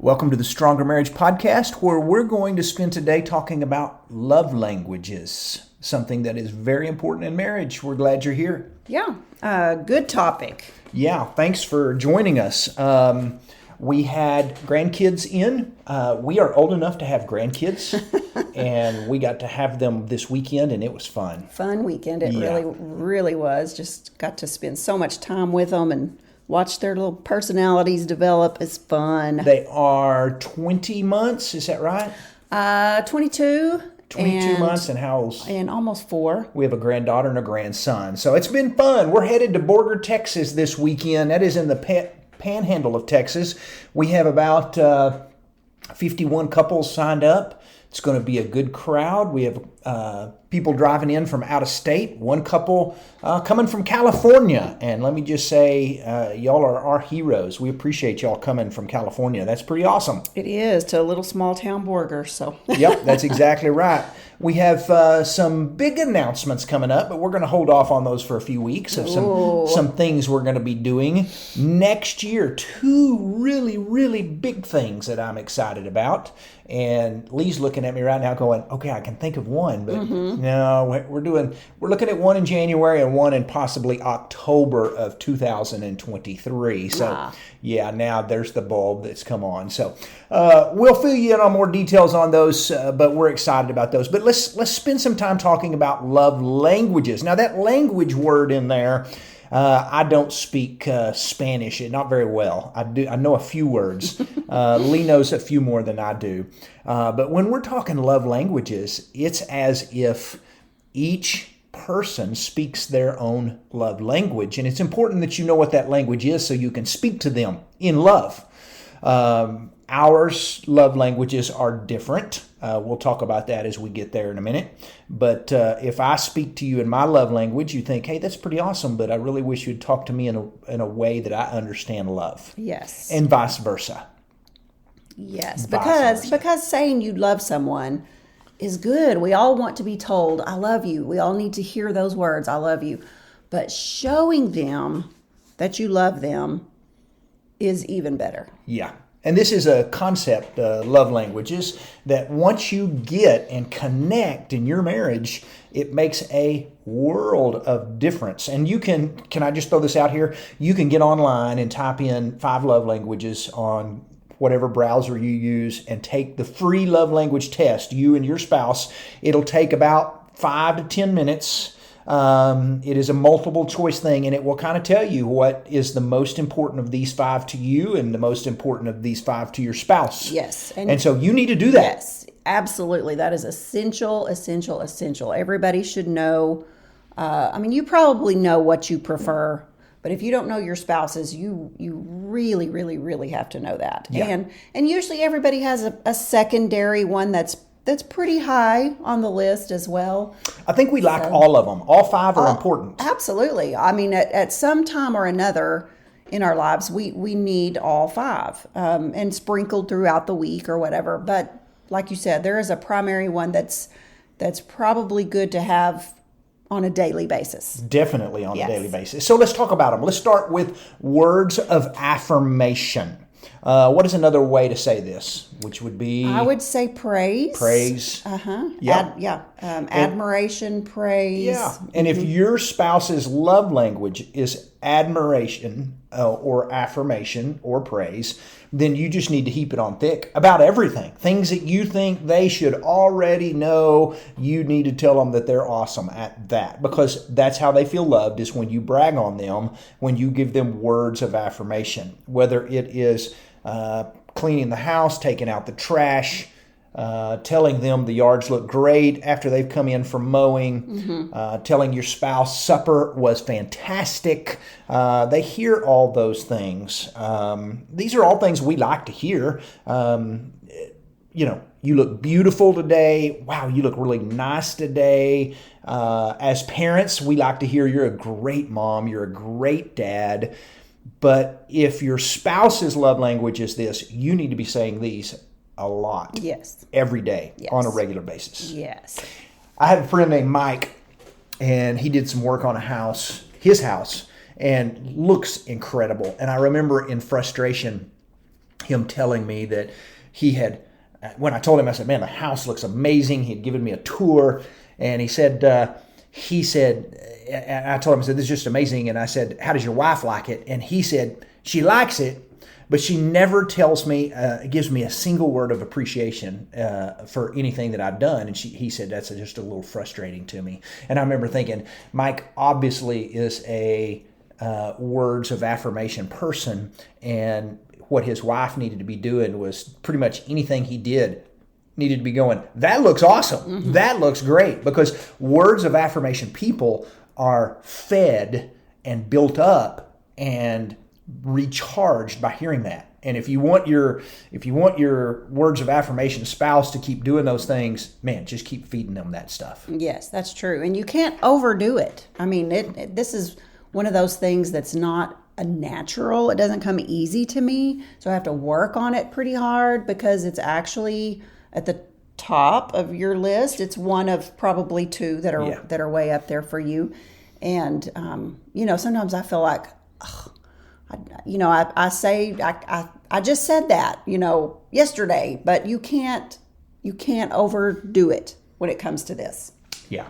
Welcome to the Stronger Marriage Podcast, where we're going to spend today talking about love languages, something that is very important in marriage. We're glad you're here. Yeah, good topic. Yeah, thanks for joining us. We had grandkids in. We are old enough to have grandkids, and we got to have them this weekend, and it was fun. Fun weekend. It really was. Just got to spend so much time with them and watch their little personalities develop. It's fun. They are 20 months, is that right? 22. 22 months, and how old? And almost 4. We have a granddaughter and a grandson. So it's been fun. We're headed to Borger, Texas this weekend. That is in the panhandle of Texas. We have about 51 couples signed up. It's going to be a good crowd. We have people driving in from out of state. One couple coming from California. And let me just say, y'all are our heroes. We appreciate y'all coming from California. That's pretty awesome. It is, to a little small town Borger. So. Yep, that's exactly right. We have some big announcements coming up, but we're going to hold off on those for a few weeks of some things we're going to be doing next year. 2 really, really big things that I'm excited about. And Lee's looking at me right now going, okay, I can think of one, but no, we're looking at one in January and one in possibly October of 2023. So yeah, now there's the bulb that's come on. So we'll fill you in on more details on those, but we're excited about those. But let's spend some time talking about love languages. Now that language word in there, I don't speak Spanish, not very well. I know a few words. Lee knows a few more than I do. But when we're talking love languages, it's as if each person speaks their own love language. And it's important that you know what that language is so you can speak to them in love. Our love languages are different. We'll talk about that as we get there in a minute. But if I speak to you in my love language, you think, hey, that's pretty awesome, but I really wish you'd talk to me in a way that I understand love. Yes. And vice versa. Yes, because saying you love someone is good. We all want to be told, I love you. We all need to hear those words, I love you. But showing them that you love them is even better. Yeah. And this is a concept, love languages, that once you get and connect in your marriage, it makes a world of difference. And you can I just throw this out here? You can get online and type in 5 love languages on whatever browser you use and take the free love language test, you and your spouse. It'll take about 5 to 10 minutes. It is a multiple choice thing, and it will kind of tell you what is the most important of these 5 to you and the most important of these 5 to your spouse. Yes. And so you need to do that. Yes, absolutely. That is essential. Everybody should know. You probably know what you prefer, but if you don't know your spouses, you really, really, really have to know that. Yeah. And usually everybody has a secondary one that's pretty high on the list as well. I think we like all of them. All 5 are important. Absolutely. I mean, at some time or another in our lives, we need all 5 and sprinkled throughout the week or whatever. But like you said, there is a primary one that's probably good to have on a daily basis. Definitely on a daily basis. So let's talk about them. Let's start with words of affirmation. What is another way to say this? Which would be? I would say praise. Praise. Yeah. Admiration, praise. Yeah. And if your spouse's love language is admiration or affirmation or praise, then you just need to heap it on thick about everything. Things that you think they should already know, you need to tell them that they're awesome at that, because that's how they feel loved, is when you brag on them, when you give them words of affirmation, whether it is cleaning the house, taking out the trash, telling them the yards look great after they've come in from mowing, telling your spouse supper was fantastic. They hear all those things. These are all things we like to hear. You look beautiful today. Wow, you look really nice today. As parents, we like to hear you're a great mom, you're a great dad. But if your spouse's love language is this, you need to be saying these a lot. Yes. Every day on a regular basis. Yes. I have a friend named Mike, and he did some work on his house, and looks incredible. And I remember in frustration, him telling me that he had, when I told him, I said, man, the house looks amazing. He'd given me a tour, and he said, and I told him, I said, this is just amazing. And I said, how does your wife like it? And he said, she likes it, but she never tells me, gives me a single word of appreciation for anything that I've done. And he said, that's just a little frustrating to me. And I remember thinking, Mike obviously is a words of affirmation person, and what his wife needed to be doing was pretty much anything he did needed to be going, that looks awesome. Mm-hmm. That looks great. Because words of affirmation people are fed and built up and recharged by hearing that. And if you want your words of affirmation spouse to keep doing those things, man, just keep feeding them that stuff. Yes, that's true. And you can't overdo it. I mean, this is one of those things that's not a natural. It doesn't come easy to me. So I have to work on it pretty hard because it's actually at the top of your list. It's one of probably two that are way up there for you. And, sometimes I feel like, I just said that, yesterday, but you can't overdo it when it comes to this. Yeah.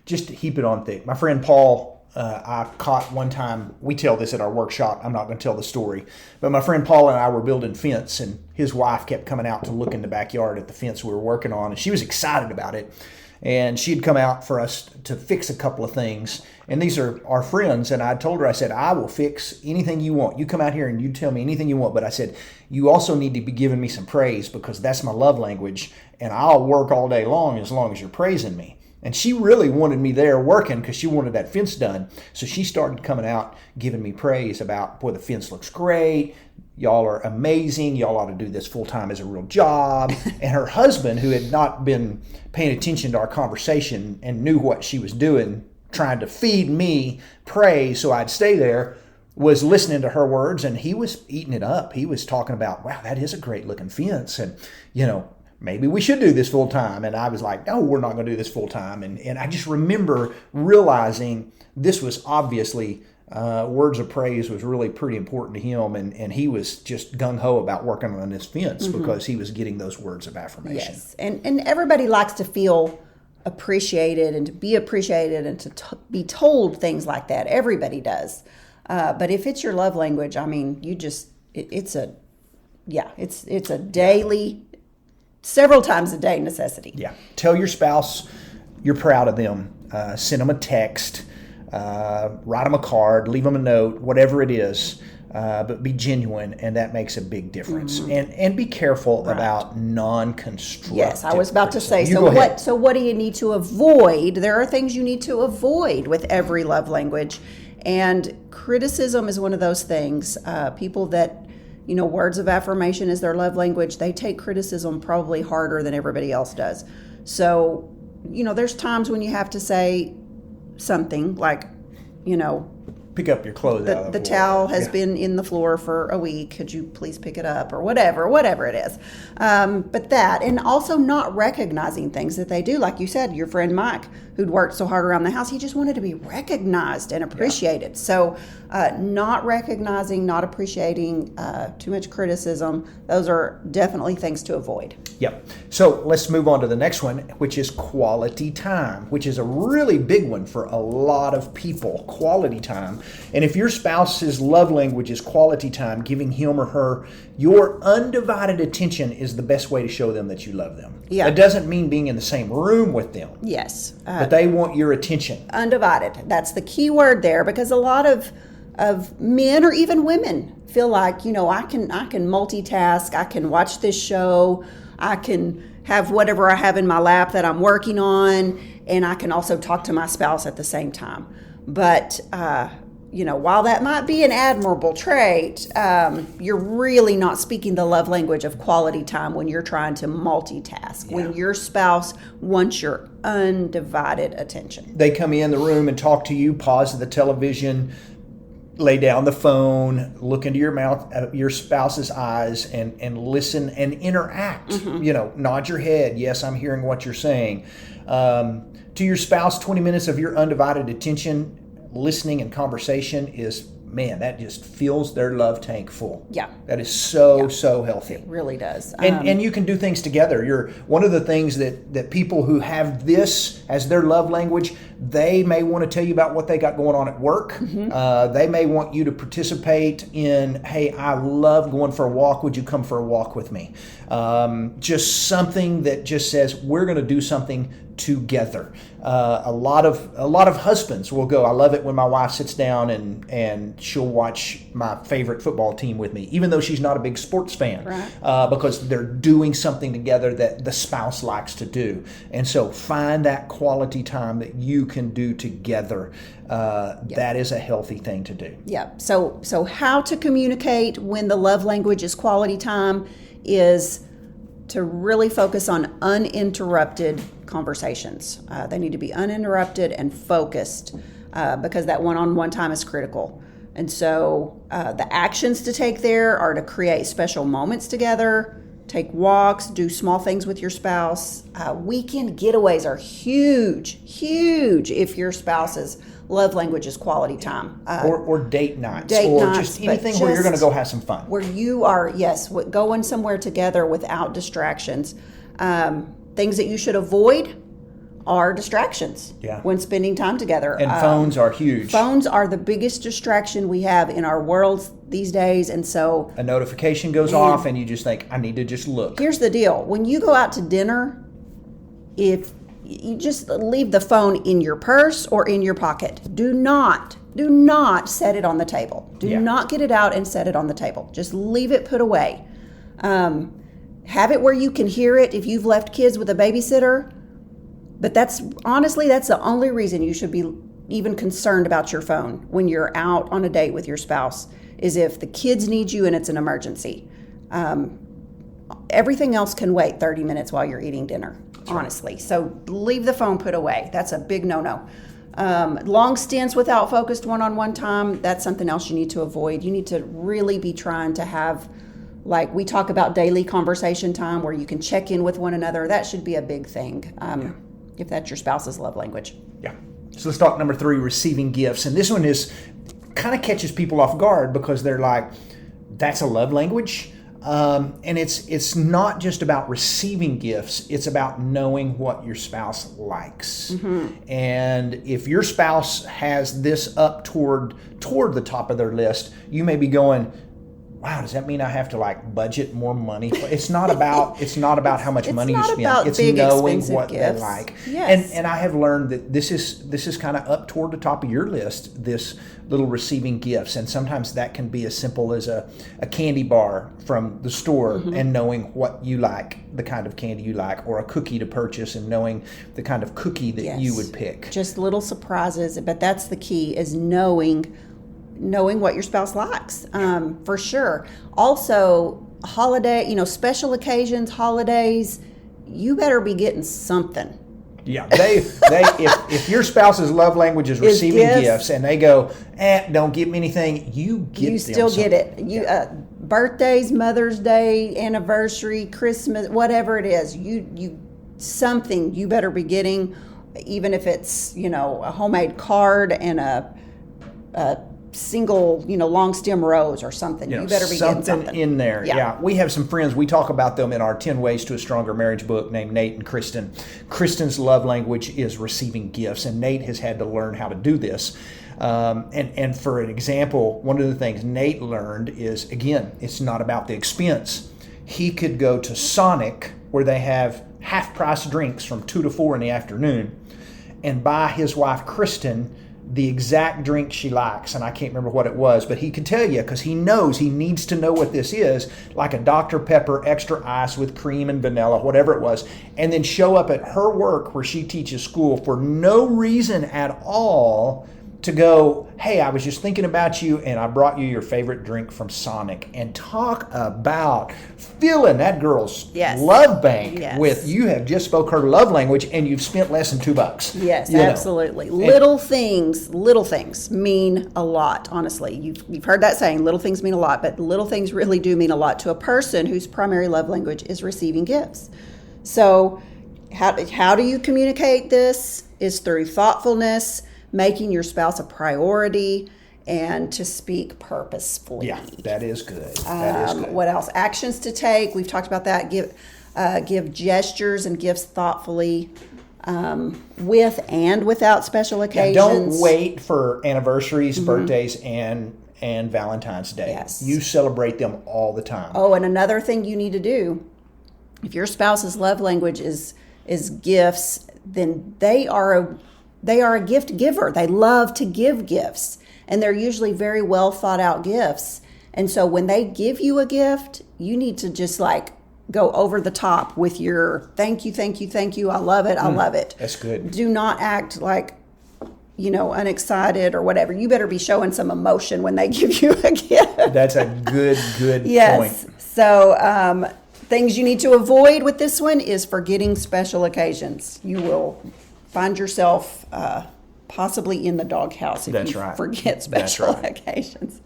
Just to heap it on thick. My friend Paul, I caught one time, we tell this at our workshop, I'm not going to tell the story, but my friend Paul and I were building fence, and his wife kept coming out to look in the backyard at the fence we were working on, and she was excited about it. And she'd come out for us to fix a couple of things. And these are our friends. And I told her, I said, I will fix anything you want. You come out here and you tell me anything you want. But I said, you also need to be giving me some praise, because that's my love language. And I'll work all day long as you're praising me. And she really wanted me there working because she wanted that fence done. So she started coming out giving me praise about, boy, the fence looks great. Y'all are amazing. Y'all ought to do this full time as a real job. And her husband, who had not been paying attention to our conversation and knew what she was doing, trying to feed me praise so I'd stay there, was listening to her words, and he was eating it up. He was talking about, wow, that is a great looking fence. And, maybe we should do this full time. And I was like, no, we're not going to do this full time. And I just remember realizing this was obviously words of praise was really pretty important to him. And he was just gung-ho about working on this fence because he was getting those words of affirmation. Yes. And everybody likes to feel appreciated and to be appreciated and to be told things like that. Everybody does. But if it's your love language, I mean, it's a daily, several times a day necessity. Yeah. Tell your spouse you're proud of them. Send them a text, write them a card, leave them a note, whatever it is. But be genuine, and that makes a big difference. And be careful about non-constructive. Yes, I was about criticism. to say. So what do you need to avoid? There are things you need to avoid with every love language, and criticism is one of those things. People that words of affirmation is their love language, they take criticism probably harder than everybody else does. So, there's times when you have to say something like, pick up your clothes out of the towel has been in the floor for a week. Could you please pick it up, or whatever it is. But that, and also not recognizing things that they do. Like you said, your friend Mike, who'd worked so hard around the house, he just wanted to be recognized and appreciated. Yeah. So not recognizing, not appreciating, too much criticism, those are definitely things to avoid. Yep. So let's move on to the next one, which is quality time, which is a really big one for a lot of people, quality time. And if your spouse's love language is quality time, giving him or her your undivided attention is the best way to show them that you love them. Yeah. It doesn't mean being in the same room with them. Yes. But they want your attention. Undivided. That's the key word there, because a lot of men or even women feel like, I can multitask. I can watch this show. I can have whatever I have in my lap that I'm working on, and I can also talk to my spouse at the same time. But, while that might be an admirable trait, you're really not speaking the love language of quality time when you're trying to multitask, when your spouse wants your undivided attention. They come in the room and talk to you, pause the television, lay down the phone, look into your mouth, your spouse's eyes, and listen and interact. Mm-hmm. Nod your head. Yes, I'm hearing what you're saying. To your spouse, 20 minutes of your undivided attention, listening and conversation is man, that just fills their love tank full. Yeah. That is so healthy. It really does. And you can do things together. You're one of the things that people who have this as their love language, they may want to tell you about what they got going on at work. They may want you to participate in, hey, I love going for a walk. Would you come for a walk with me? Just something that just says we're going to do something together. A lot of husbands will go, I love it when my wife sits down and she'll watch my favorite football team with me, even though she's not a big sports fan, right. Because they're doing something together that the spouse likes to do. And so find that quality time that you can do together. That is a healthy thing to do. Yeah. So how to communicate when the love language is quality time is to really focus on uninterrupted conversations. They need to be uninterrupted and focused because that one-on-one time is critical. And so the actions to take there are to create special moments together, take walks, do small things with your spouse. Weekend getaways are huge if your spouse's love language is quality time. Or date nights. Just anything where you're going to go have some fun. Where you are, going somewhere together without distractions. Things that you should avoid are distractions when spending time together. And phones are huge. Phones are the biggest distraction we have in our world these days. And so a notification goes off and you just think, I need to just look. Here's the deal. When you go out to dinner, if you just leave the phone in your purse or in your pocket. Do not set it on the table. Do not get it out and set it on the table. Just leave it put away. Have it where you can hear it if you've left kids with a babysitter. But that's the only reason you should be even concerned about your phone when you're out on a date with your spouse is if the kids need you and it's an emergency. Everything else can wait 30 minutes while you're eating dinner. Honestly. So leave the phone put away. That's a big no-no. Long stints without focused one-on-one time, that's something else you need to avoid. You need to really be trying to have, like we talk about daily conversation time where you can check in with one another. That should be a big thing if that's your spouse's love language. Yeah. So let's talk number 3, receiving gifts. And this one is kind of catches people off guard because they're like, that's a love language? And it's not just about receiving gifts, it's about knowing what your spouse likes. And if your spouse has this up toward the top of their list, you may be going, wow, does that mean I have to like budget more money? It's not about how much money you spend. It's knowing what they like. Yes. And I have learned that this is kind of up toward the top of your list, this little receiving gifts. And sometimes that can be as simple as a candy bar from the store and knowing what you like, the kind of candy you like, or a cookie to purchase and knowing the kind of cookie that you would pick. Just little surprises, but that's the key is knowing what your spouse likes, for sure. Also, special occasions, holidays, you better be getting something. Yeah, if your spouse's love language is receiving gifts and they go, don't give me anything, you still get it. Birthdays, Mother's Day, anniversary, Christmas, whatever it is, something you better be getting, even if it's a homemade card and a single, long stem rose or something. You better be getting something in there. Yeah. We have some friends. We talk about them in our 10 Ways to a Stronger Marriage book named Nate and Kristen. Kristen's love language is receiving gifts, and Nate has had to learn how to do this. And for an example, one of the things Nate learned is, again, it's not about the expense. He could go to Sonic, where they have half-price drinks from 2 to 4 in the afternoon, and buy his wife, Kristen, the exact drink she likes, and I can't remember what it was, but he could tell you because he knows he needs to know what this is, like a Dr. Pepper extra ice with cream and vanilla, whatever it was, and then show up at her work where she teaches school for no reason at all to go, hey, I was just thinking about you and I brought you your favorite drink from Sonic. And talk about filling that girl's love bank with, you have just spoke her love language and you've spent less than $2. Yes, absolutely. Little things mean a lot, honestly. You've heard that saying, little things mean a lot, but little things really do mean a lot to a person whose primary love language is receiving gifts. So how do you communicate this? Is through thoughtfulness, making your spouse a priority, and to speak purposefully. Yeah, that is good. That is good. What else? Actions to take. We've talked about that. Give gestures and gifts thoughtfully, with and without special occasions. Don't wait for anniversaries, birthdays, and Valentine's Day. Yes. You celebrate them all the time. Oh, and another thing you need to do, if your spouse's love language is gifts, then they are a gift giver. They love to give gifts, and they're usually very well thought out gifts. And so when they give you a gift, you need to just like go over the top with your thank you, thank you, thank you. I love it. I love it. That's good. Do not act like, unexcited or whatever. You better be showing some emotion when they give you a gift. That's a good Yes. point. So, things you need to avoid with this one is forgetting special occasions. You will find yourself possibly in the doghouse if you forget special occasions.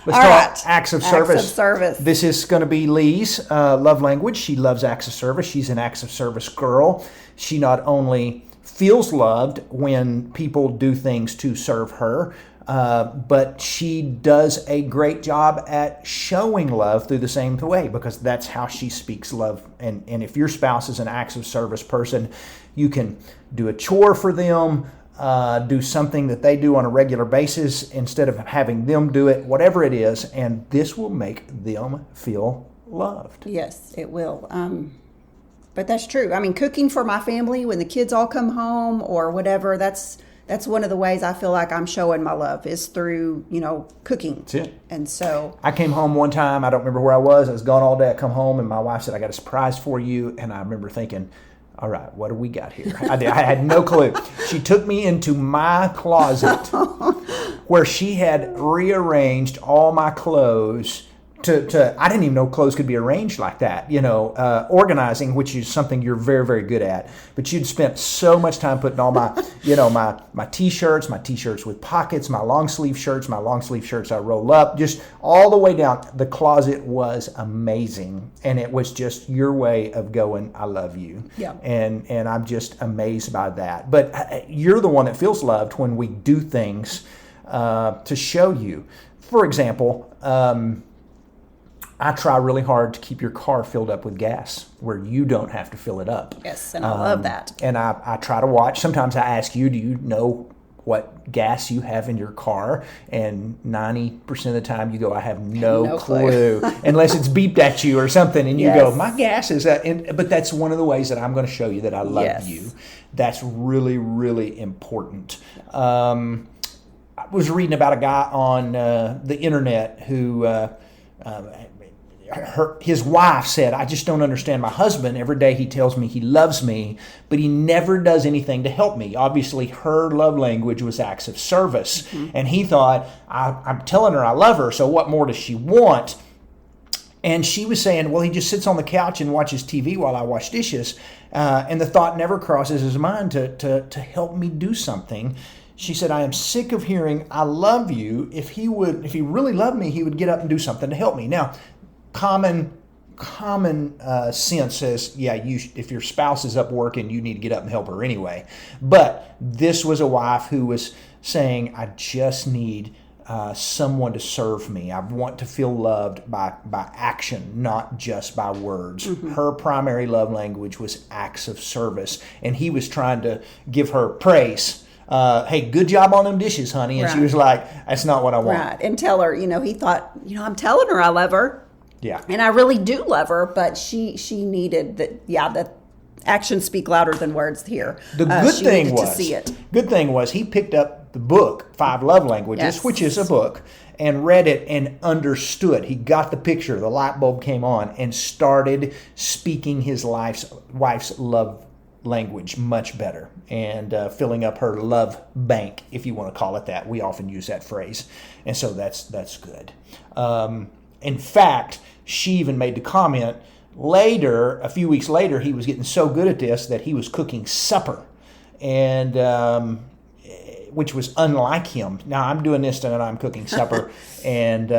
Let's All talk right. acts of service. Acts of service. This is going to be Lee's love language. She loves acts of service. She's an acts of service girl. She not only feels loved when people do things to serve her, but she does a great job at showing love through the same way, because that's how she speaks love. And if your spouse is an acts of service person, you can do a chore for them, do something that they do on a regular basis instead of having them do it, whatever it is, and this will make them feel loved. Yes, it will. But that's true. I mean, cooking for my family when the kids all come home or whatever, that's one of the ways I feel like I'm showing my love is through, cooking. That's it. And so I came home one time, I don't remember where I was gone all day. I come home and my wife said, I got a surprise for you. And I remember thinking, all right, what do we got here? I had no clue. She took me into my closet where she had rearranged all my clothes to I didn't even know clothes could be arranged like that, organizing, which is something you're very, very good at. But you'd spent so much time putting all my, my t-shirts with pockets, my long sleeve shirts I roll up, just all the way down. The closet was amazing. And it was just your way of going, I love you. Yeah. And I'm just amazed by that. But you're the one that feels loved when we do things to show you. For example, I try really hard to keep your car filled up with gas where you don't have to fill it up. Yes, and I love that. And I try to watch. Sometimes I ask you, do you know what gas you have in your car? And 90% of the time you go, I have no clue. Unless it's beeped at you or something and you go, my gas is that. But that's one of the ways that I'm going to show you that I love you. That's really, really important. I was reading about a guy on the internet who... his wife said, I just don't understand my husband. Every day he tells me he loves me, but he never does anything to help me. Obviously, her love language was acts of service. Mm-hmm. And he thought, I'm telling her I love her, so what more does she want? And she was saying, well, he just sits on the couch and watches TV while I wash dishes. And the thought never crosses his mind to help me do something. She said, I am sick of hearing, I love you. If he really loved me, he would get up and do something to help me. Now, common sense says, if your spouse is up working, you need to get up and help her anyway. But this was a wife who was saying, I just need someone to serve me. I want to feel loved by action, not just by words. Mm-hmm. Her primary love language was acts of service, and he was trying to give her praise. Hey, good job on them dishes, honey. And she was like, that's not what I want. Right. And tell her, he thought, I'm telling her I love her. Yeah. And I really do love her, but she needed the actions speak louder than words here. The good thing was he picked up the book, 5 Love Languages, which is a book, and read it and understood. He got the picture. The light bulb came on and started speaking his wife's love language much better and filling up her love bank, if you want to call it that. We often use that phrase. And so that's good. In fact, she even made the comment later, a few weeks later, he was getting so good at this that he was cooking supper, and which was unlike him. Now, I'm doing this and I'm cooking supper, and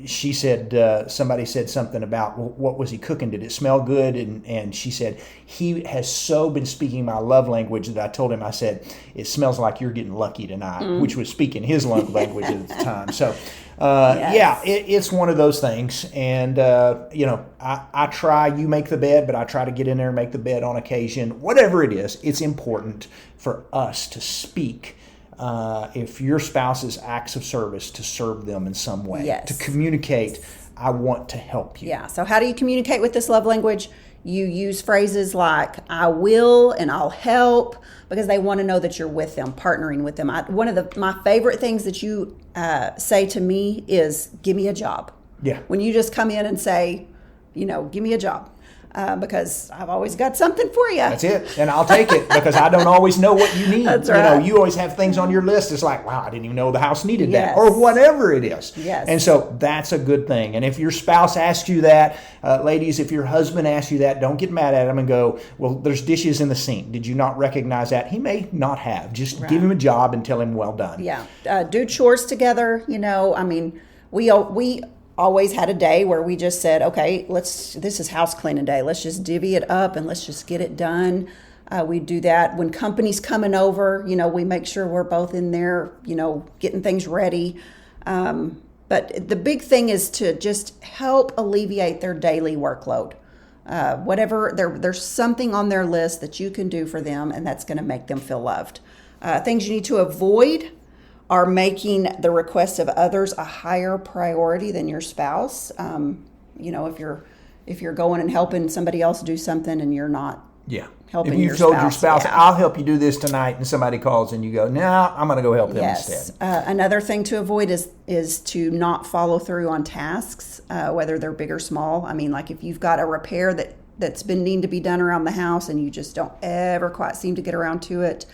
she said, somebody said something about, well, what was he cooking? Did it smell good? And she said, he has so been speaking my love language that I told him, I said, it smells like you're getting lucky tonight, which was speaking his love language at the time. So, it's one of those things. And, I try, you make the bed, but I try to get in there and make the bed on occasion. Whatever it is, it's important for us to speak. If your spouse's acts of service, to serve them in some way, to communicate, I want to help you. Yeah. So how do you communicate with this love language? You use phrases like I will and I'll help, because they want to know that you're with them, partnering with them. One of my favorite things that you say to me is, give me a job. Yeah. When you just come in and say, give me a job. Because I've always got something for you. That's it. And I'll take it, because I don't always know what you need. That's right. You always have things on your list. It's like, wow, I didn't even know the house needed that, or whatever it is. Yes. And so that's a good thing. And if your spouse asks you that, ladies, if your husband asks you that, don't get mad at him and go, well, there's dishes in the sink. Did you not recognize that? He may not have. Just give him a job and tell him well done. Yeah. Do chores together. We always had a day where we just said, okay, this is house cleaning day. Let's just divvy it up and let's just get it done. We do that when company's coming over. We make sure we're both in there, getting things ready. But the big thing is to just help alleviate their daily workload. Whatever, there's something on their list that you can do for them, and that's going to make them feel loved. Things you need to avoid are making the requests of others a higher priority than your spouse. If you're going and helping somebody else do something and you're not helping your spouse. If you've told your spouse, I'll help you do this tonight, and somebody calls and you go, no, I'm going to go help them instead. Another thing to avoid is to not follow through on tasks, whether they're big or small. Like if you've got a repair that's been needing to be done around the house and you just don't ever quite seem to get around to it,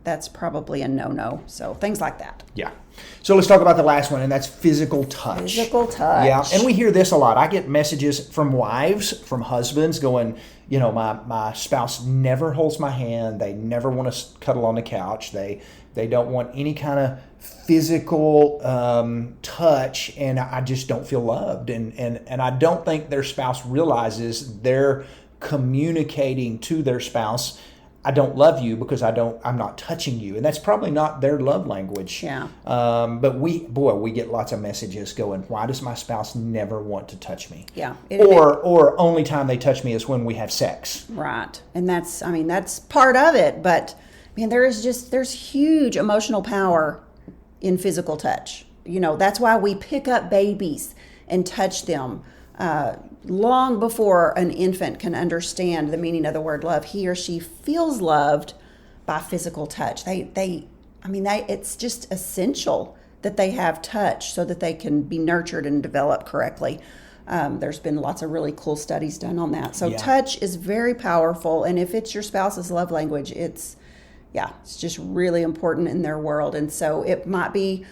that's probably a no-no. So things like that. Yeah. So let's talk about the last one, and that's physical touch. Physical touch. Yeah, and we hear this a lot. I get messages from wives, from husbands going, my spouse never holds my hand. They never want to cuddle on the couch. They don't want any kind of physical touch, and I just don't feel loved. And I don't think their spouse realizes they're communicating to their spouse, I don't love you because I'm not touching you. And that's probably not their love language. Yeah. But we get lots of messages going, why does my spouse never want to touch me? Yeah. Or only time they touch me is when we have sex. Right. And that's part of it. But there's huge emotional power in physical touch. That's why we pick up babies and touch them. Long before an infant can understand the meaning of the word love, he or she feels loved by physical touch. It's just essential that they have touch so that they can be nurtured and develop correctly. There's been lots of really cool studies done on that. So touch is very powerful, and if it's your spouse's love language, it's just really important in their world. And so it might be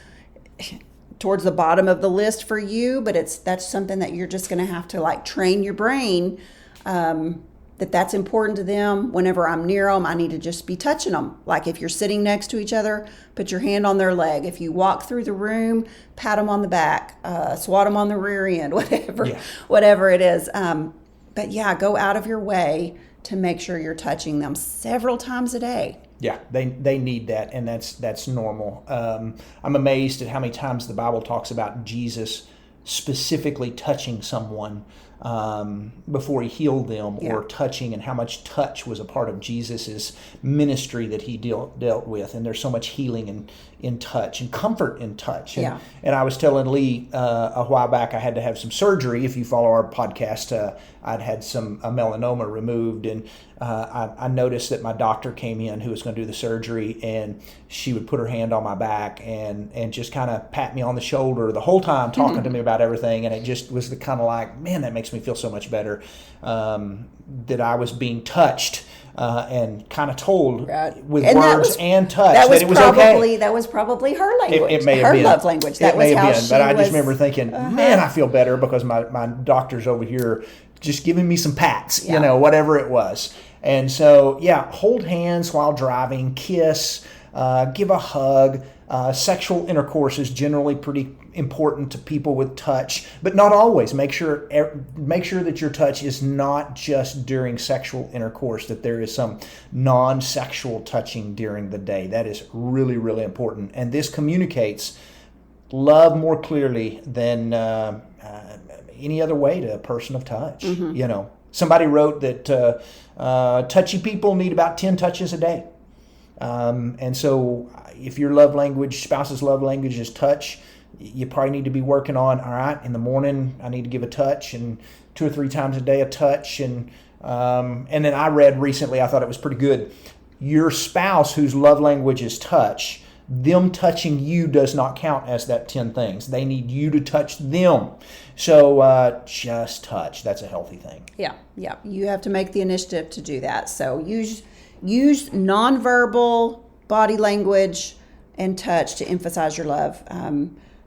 towards the bottom of the list for you, but that's something that you're just going to have to train your brain that's important to them. Whenever I'm near them, I need to just be touching them. Like if you're sitting next to each other, put your hand on their leg. If you walk through the room, pat them on the back, swat them on the rear end, whatever it is. But go out of your way to make sure you're touching them several times a day. Yeah, they need that, and that's normal. I'm amazed at how many times the Bible talks about Jesus specifically touching someone before he healed them, or touching, and how much touch was a part of Jesus's ministry that he dealt with. And there's so much healing in touch and comfort in touch. And I was telling Lee a while back I had to have some surgery. If you follow our podcast, I'd had a melanoma removed, and I noticed that my doctor came in who was going to do the surgery, and she would put her hand on my back and just kind of pat me on the shoulder the whole time, talking to me about everything. And it just was the kind of like, man, that makes me feel so much better that I was being touched and kind of told with words and touch that it was okay. That was probably her language. It may have been. Her love language. That was how she was. But I just remember thinking, man, I feel better because my doctor's over here just giving me some pats, whatever it was. And so, hold hands while driving, kiss, give a hug. Sexual intercourse is generally pretty important to people with touch, but not always. Make sure that your touch is not just during sexual intercourse, that there is some non-sexual touching during the day. That is really, really important. And this communicates love more clearly than any other way to a person of touch. Somebody wrote that touchy people need about 10 touches a day. And so if your spouse's love language is touch, you probably need to be working on, all right, in the morning, I need to give a touch, and 2 or 3 times a day a touch. And then I read recently, I thought it was pretty good. Your spouse whose love language is touch, them touching you does not count as that 10 things. They need you to touch them. So just touch. That's a healthy thing. Yeah. You have to make the initiative to do that. So use nonverbal body language and touch to emphasize your love.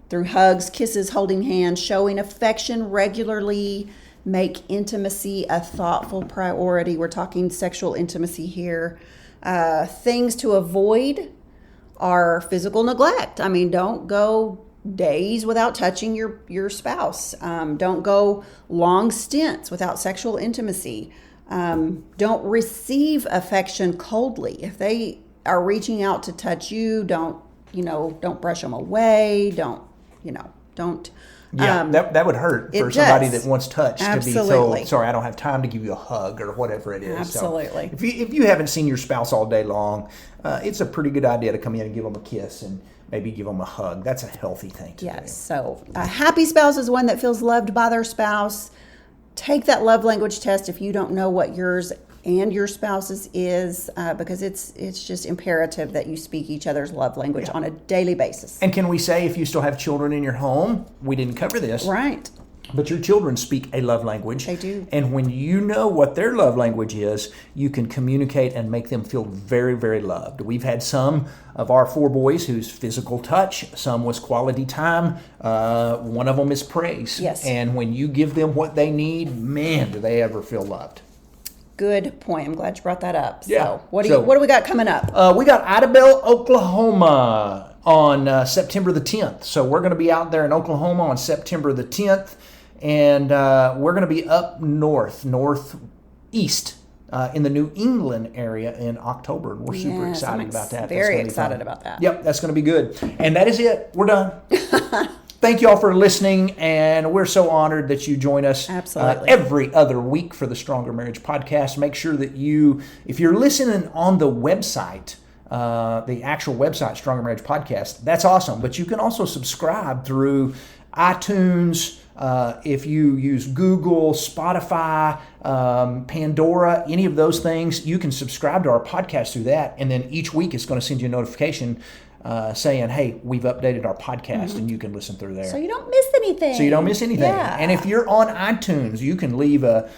Through hugs, kisses, holding hands, showing affection regularly, make intimacy a thoughtful priority. We're talking sexual intimacy here. Things to avoid are physical neglect. I mean, don't go days without touching your spouse. Don't go long stints without sexual intimacy. Don't receive affection coldly. If they are reaching out to touch you, don't brush them away. Don't. Yeah, that would hurt for somebody that wants touch to be told, sorry, I don't have time to give you a hug or whatever it is. Absolutely. So if you haven't seen your spouse all day long, it's a pretty good idea to come in and give them a kiss and maybe give them a hug. That's a healthy thing to do. Yes. So a happy spouse is one that feels loved by their spouse. Take that love language test if you don't know what yours and your spouse's is, because it's just imperative that you speak each other's love language on a daily basis. And can we say, if you still have children in your home, we didn't cover this. Right. But your children speak a love language. They do. And when you know what their love language is, you can communicate and make them feel very, very loved. We've had some of our 4 boys whose physical touch, some was quality time. One of them is praise. Yes. And when you give them what they need, man, do they ever feel loved. Good point. I'm glad you brought that up. Yeah. So what do we got coming up? We got Idabel, Oklahoma on September the 10th. So we're going to be out there in Oklahoma on September the 10th. And we're going to be up northeast in the New England area in October. And we're super excited about that. Very excited about that. Yep, that's going to be good. And that is it. We're done. Thank you all for listening, and we're so honored that you join us every other week for the Stronger Marriage Podcast. Make sure that if you're listening on the website, the actual website, Stronger Marriage Podcast, that's awesome. But you can also subscribe through iTunes, if you use Google, Spotify, Pandora, any of those things, you can subscribe to our podcast through that. And then each week it's going to send you a notification saying, hey, we've updated our podcast, and you can listen through there. So you don't miss anything. Yeah. And if you're on iTunes, you can leave a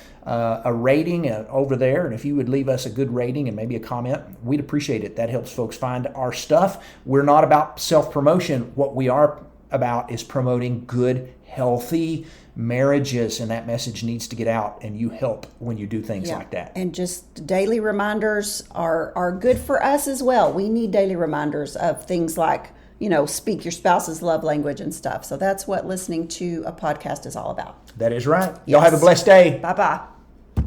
rating over there. And if you would leave us a good rating and maybe a comment, we'd appreciate it. That helps folks find our stuff. We're not about self-promotion. What we are about is promoting good, healthy marriages, and that message needs to get out, and you help when you do things like that. And just daily reminders are good for us as well. We need daily reminders of things like, speak your spouse's love language and stuff. So that's what listening to a podcast is all about. That is right. Y'all have a blessed day. Bye-bye.